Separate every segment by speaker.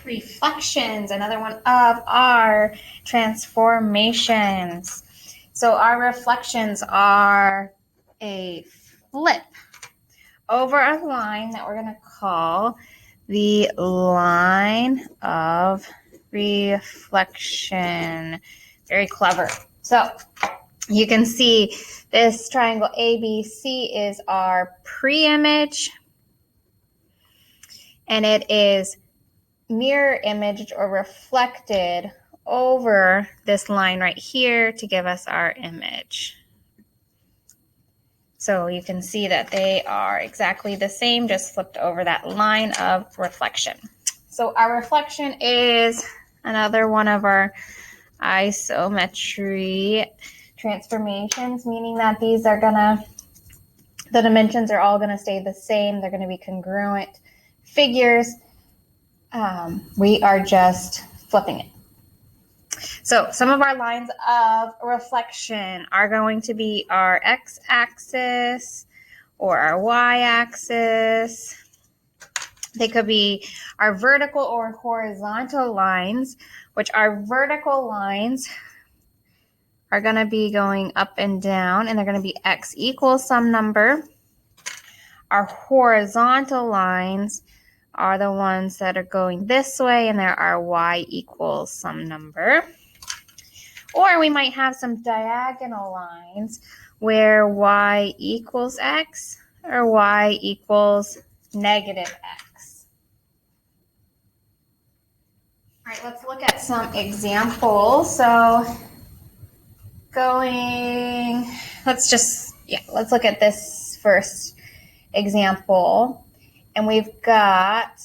Speaker 1: reflections, another one of our transformations. So our reflections are a flip over a line that we're going to call the line of reflection. Very clever. So you can see this triangle ABC is our pre-image, and it is mirror imaged or reflected over this line right here to give us our image. So you can see that they are exactly the same, just flipped over that line of reflection. So our reflection is another one of our isometry transformations, meaning that these are the dimensions are all gonna stay the same. They're gonna be congruent figures. We are just flipping it. So some of our lines of reflection are going to be our x-axis or our y-axis. They could be our vertical or horizontal lines, which our vertical lines are going to be going up and down, and they're going to be x equals some number. Our horizontal lines are the ones that are going this way, and there are y equals some number. Or we might have some diagonal lines where y equals x or y equals negative x. All right, let's look at some examples. So let's look at this first example. And we've got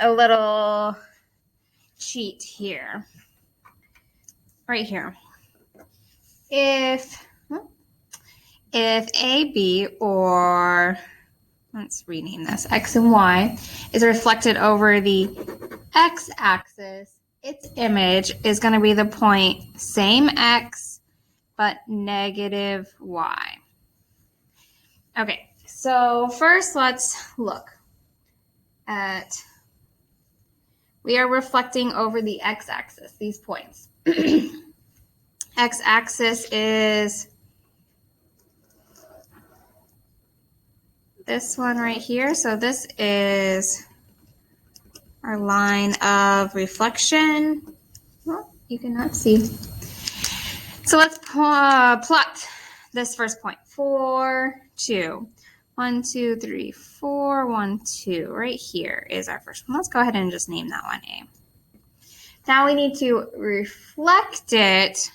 Speaker 1: a little cheat here, right here. If AB, or let's rename this, x and y, is reflected over the x-axis, its image is going to be the point same x, but negative y. Okay, so first let's look at, we are reflecting over the x-axis, these points. X-axis is this one right here. So this is our line of reflection. Well, you cannot see. So let's plot this first point. 4, 2. 1, 2, 3, 4, 1, 2. Right here is our first one. Let's go ahead and just name that one A. Now we need to reflect it,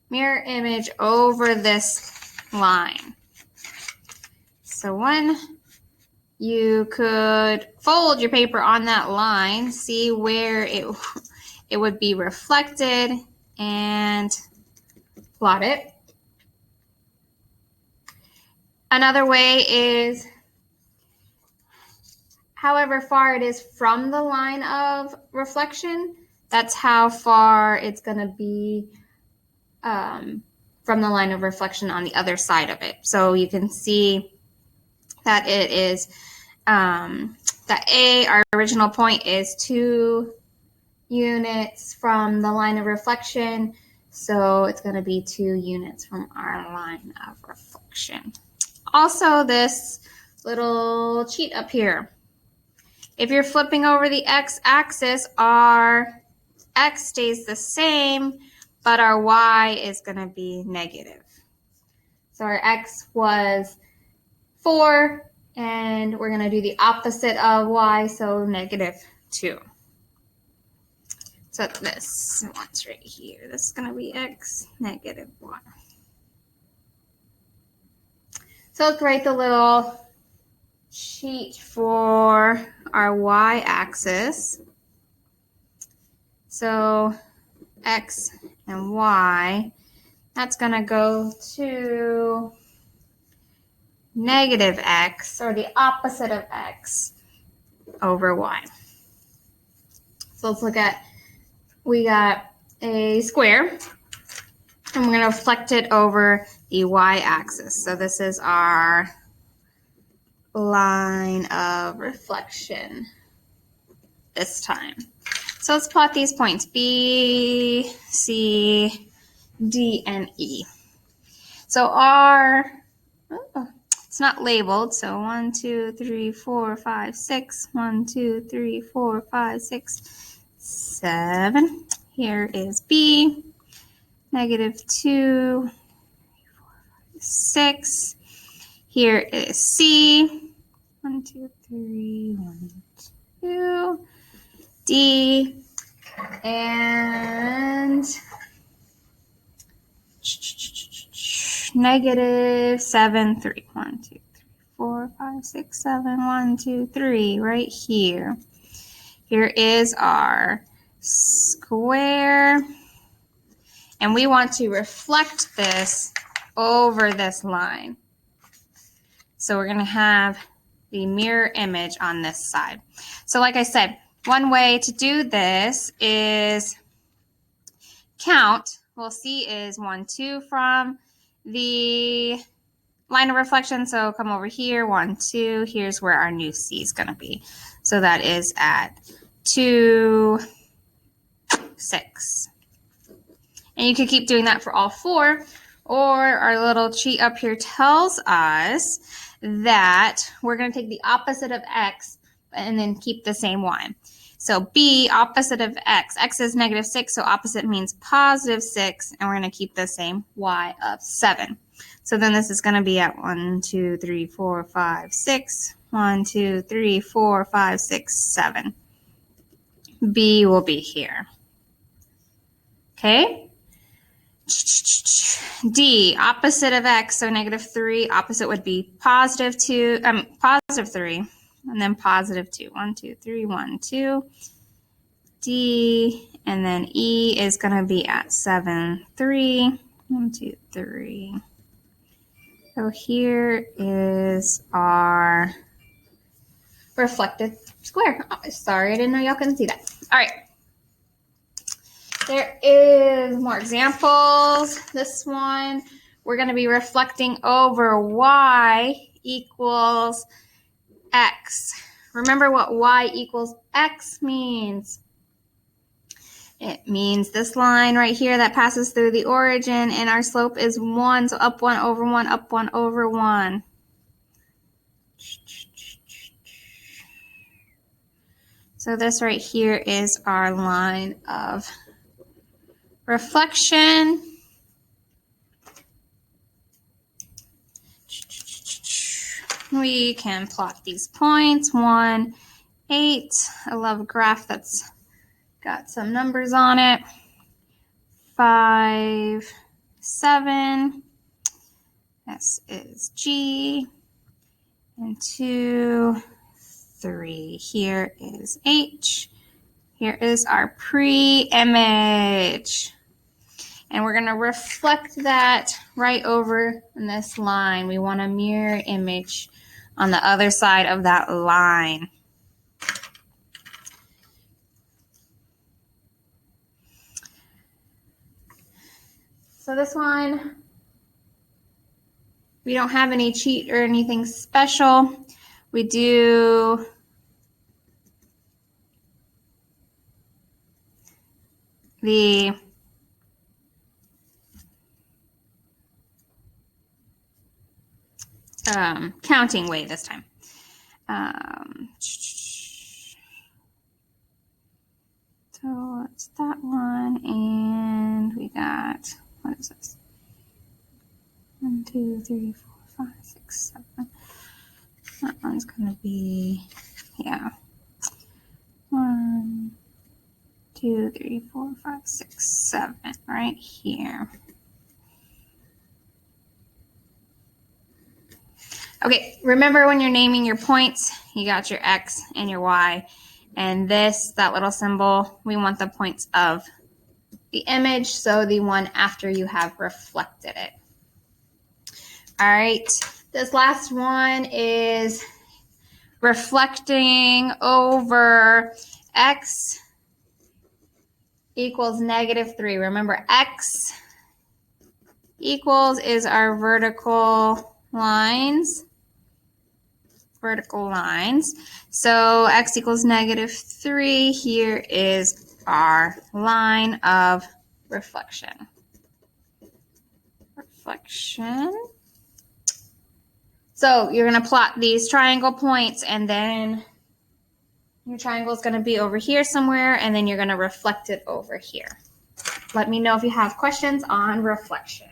Speaker 1: mirror image over this line. So one, you could fold your paper on that line, see where it would be reflected, and plot it. Another way is however far it is from the line of reflection, that's how far it's going to be from the line of reflection on the other side of it. So you can see that it is that A, our original point, is 2 units from the line of reflection. So it's going to be 2 units from our line of reflection. Also, this little cheat up here. If you're flipping over the x-axis, our x stays the same, but our y is going to be negative. So our x was 4, and we're going to do the opposite of y, so negative 2. So this one's right here. This is going to be x, negative 1. So let's write the little sheet for our y-axis. So x and y, that's going to go to negative x, or the opposite of x, over y. So let's look at, we got a square, and we're going to reflect it over the y-axis. So this is our line of reflection this time. So let's plot these points, B, C, D, and E. So it's not labeled, so 1, 2, 3, 4, 5, 6. 1, 2, 3, 4, 5, 6, 7. Here is B, -2, 6. Here is C, 1, 2, 3, 1, 2. D, and -7, 3. 1, 2, 3, 4, 5, 6, 7. 1, 2, 3, right here. Here is our square, and we want to reflect this over this line. So we're going to have the mirror image on this side. So like I said, one way to do this is count. Well, C is 1, 2 from the line of reflection. So come over here, 1, 2. Here's where our new C is going to be. So that is at 2, 6. And you could keep doing that for all 4. Or our little cheat up here tells us that we're going to take the opposite of X and then keep the same Y. So B, opposite of X. X is -6, so opposite means +6, and we're going to keep the same Y of 7. So then this is going to be at 1, 2, 3, 4, 5, 6. 1, 2, 3, 4, 5, 6, 7. B will be here. Okay? D, opposite of X, so -3, opposite would be +2, +3, and then +2. 1, 2, 3, 1, 2. D, and then E is going to be at 7, 3. 1, 2, 3. So here is our reflected square. Oh, sorry, I didn't know y'all couldn't see that. All right. There is more examples. This one, we're going to be reflecting over Y equals X. Remember what Y equals X means. It means this line right here that passes through the origin, and our slope is 1, so up 1 over 1, up 1 over 1. So this right here is our line of reflection. We can plot these points. 1, 8. I love a graph that's got some numbers on it. 5, 7. This is G. And 2, 3. Here is H. Here is our pre-image. And we're going to reflect that right over in this line. We want a mirror image on the other side of that line. So this one, we don't have any cheat or anything special. We do the counting way this time. So it's that one, and we got, what is this? 1, 2, 3, 4, 5, 6, 7. That one's going to be, yeah. 1, 2, 3, 4, 5, 6, 7, right here. Okay, remember when you're naming your points, you got your X and your Y. And this, that little symbol, we want the points of the image, so the one after you have reflected it. All right, this last one is reflecting over X equals -3. Remember, X equals is our vertical lines. So X equals -3. Here is our line of reflection. So you're going to plot these triangle points, and then your triangle is going to be over here somewhere, and then you're going to reflect it over here. Let me know if you have questions on reflection.